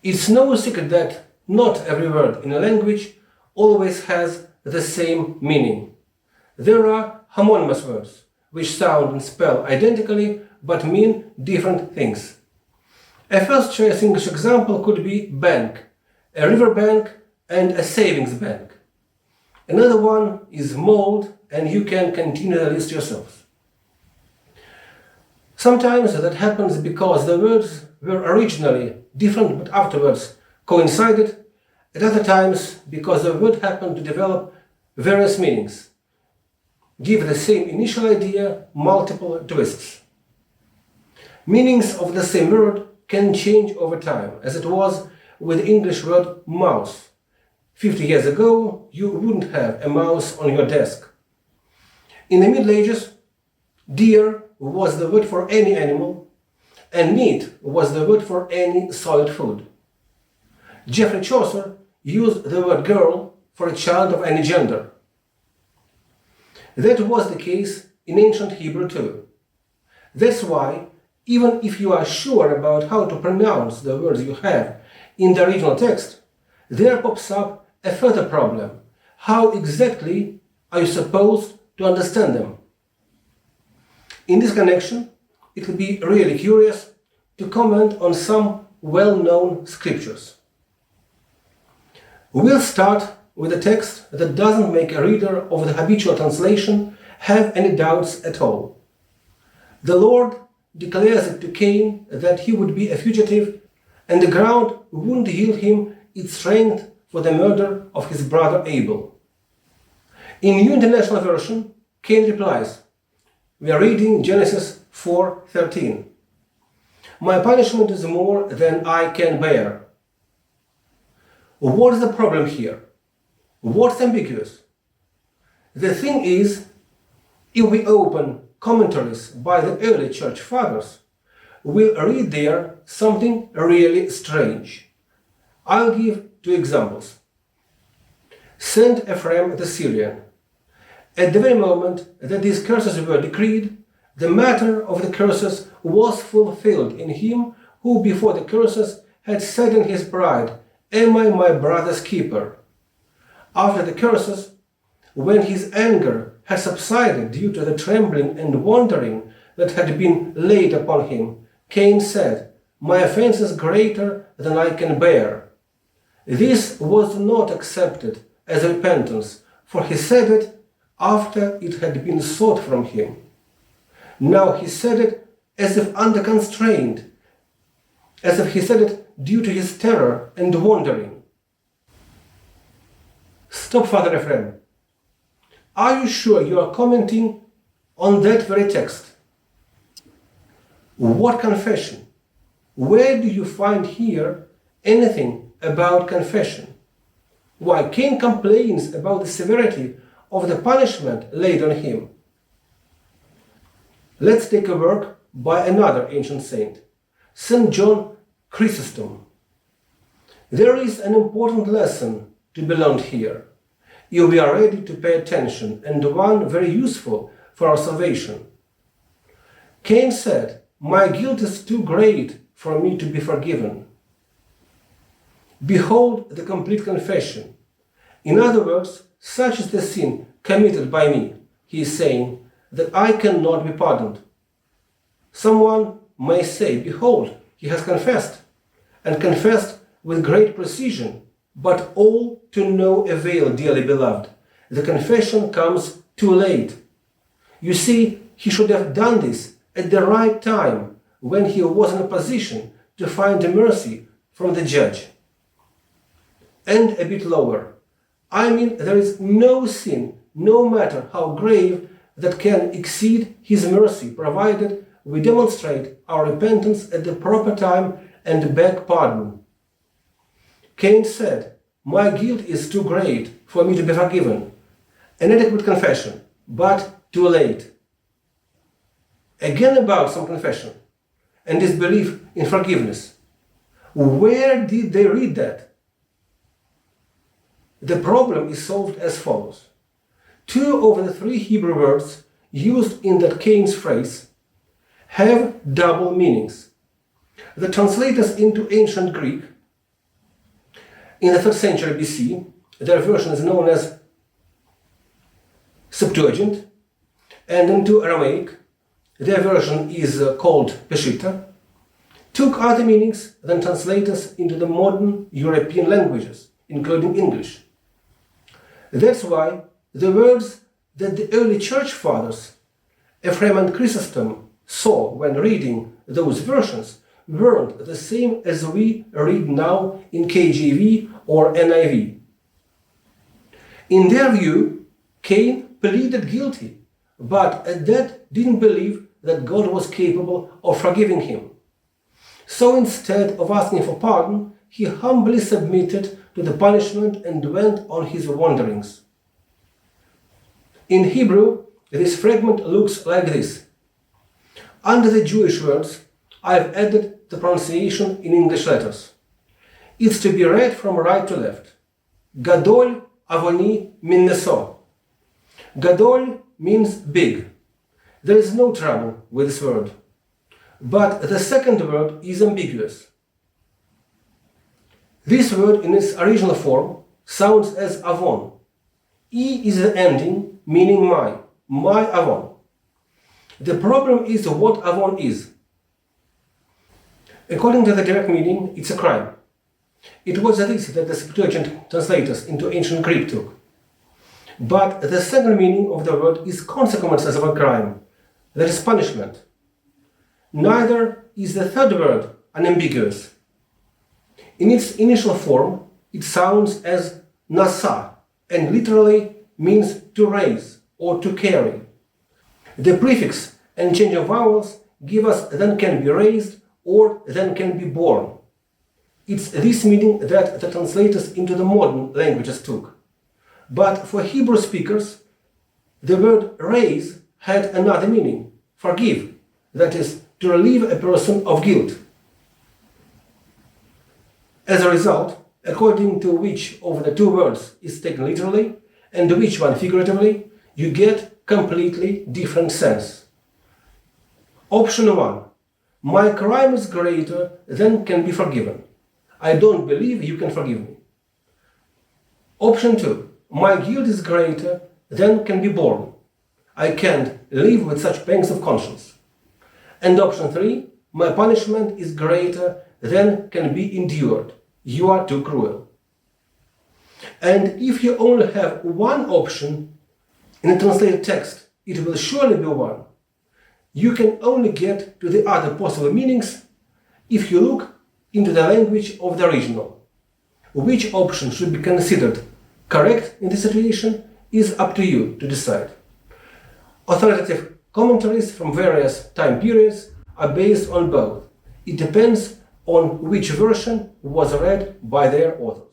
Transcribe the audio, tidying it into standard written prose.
It's no secret that not every word in a language always has the same meaning. There are homonymous words, which sound and spell identically but mean different things. A first choice English example could be bank, a river bank and a savings bank. Another one is mold, and you can continue the list yourselves. Sometimes that happens because the words were originally different but afterwards coincided. At other times because the word happened to develop various meanings, give the same initial idea multiple twists. Meanings of the same word can change over time, as it was with the English word mouse. 50 years ago, you wouldn't have a mouse on your desk. In the Middle Ages, deer was the word for any animal, and meat was the word for any solid food. Geoffrey Chaucer used the word girl for a child of any gender. That was the case in ancient Hebrew too. That's why, even if you are sure about how to pronounce the words you have in the original text, there pops up a further problem. How exactly are you supposed to understand them? In this connection, it would be really curious to comment on some well-known scriptures. We'll start with a text that doesn't make a reader of the habitual translation have any doubts at all. The Lord declares it to Cain that he would be a fugitive, and the ground wouldn't yield him its strength for the murder of his brother Abel. In New International Version, Cain replies, we are reading Genesis 4:13. My punishment is more than I can bear. What is the problem here? What's ambiguous? The thing is, if we open commentaries by the early church fathers, we'll read there something really strange. I'll give 2 examples. Saint Ephraim the Syrian. At the very moment that these curses were decreed, the matter of the curses was fulfilled in him who before the curses had said in his pride, Am I my brother's keeper? After the curses, when his anger had subsided due to the trembling and wandering that had been laid upon him, Cain said, My offense is greater than I can bear. This was not accepted as repentance, for he said it after it had been sought from him. Now he said it as if under constraint, as if he said it due to his terror and wandering. Stop, Father Ephraim. Are you sure you are commenting on that very text? What confession? Where do you find here anything about confession? Why, Cain complains about the severity of the punishment laid on him. Let's take a work by another ancient saint, St. John Chrysostom. There is an important lesson to be learned here, if we are ready to pay attention, and one very useful for our salvation. Cain said, My guilt is too great for me to be forgiven. Behold the complete confession. In other words, such is the sin committed by me, he is saying, that I cannot be pardoned. Someone may say, Behold, he has confessed, and confessed with great precision, but all to no avail, dearly beloved. The confession comes too late. You see, he should have done this at the right time, when he was in a position to find mercy from the judge. And a bit lower. I mean, there is no sin, no matter how grave, that can exceed his mercy, provided we demonstrate our repentance at the proper time and beg pardon. Cain said, My guilt is too great for me to be forgiven. An adequate confession, but too late. Again about some confession and disbelief in forgiveness. Where did they read that? The problem is solved as follows. 2 of the 3 Hebrew words used in that Cain's phrase have double meanings. The translators into ancient Greek In the 3rd century BC, their version is known as Septuagint, and into Aramaic, their version is called Peshitta, took other meanings than translators into the modern European languages, including English. That's why the words that the early church fathers, Ephraim and Chrysostom, saw when reading those versions weren't the same as we read now in KJV or NIV. In their view, Cain pleaded guilty, but at that didn't believe that God was capable of forgiving him. So instead of asking for pardon, he humbly submitted to the punishment and went on his wanderings. In Hebrew, this fragment looks like this. Under the Jewish words, I've added the pronunciation in English letters. It's to be read from right to left. Gadol avoni min neso. Gadol means big. There is no trouble with this word. But the second word is ambiguous. This word in its original form sounds as avon. E is the ending, meaning my avon. The problem is what avon is. According to the direct meaning, it's a crime. It was this that the Septuagint translators into ancient Greek took. But the second meaning of the word is consequences of a crime, that is punishment. Neither is the third word unambiguous. In its initial form, it sounds as nasa and literally means to raise or to carry. The prefix and change of vowels give us then can be raised or then can be born. It's this meaning that the translators into the modern languages took. But for Hebrew speakers, the word raise had another meaning, forgive, that is, to relieve a person of guilt. As a result, according to which of the two words is taken literally and which one figuratively, you get completely different sense. Option 1. My crime is greater than can be forgiven. I don't believe you can forgive me. Option 2. My guilt is greater than can be borne. I can't live with such pangs of conscience. And option 3. My punishment is greater than can be endured. You are too cruel. And if you only have one option in a translated text, it will surely be one. You can only get to the other possible meanings if you look into the language of the original. Which option should be considered correct in this situation is up to you to decide. Authoritative commentaries from various time periods are based on both. It depends on which version was read by their authors.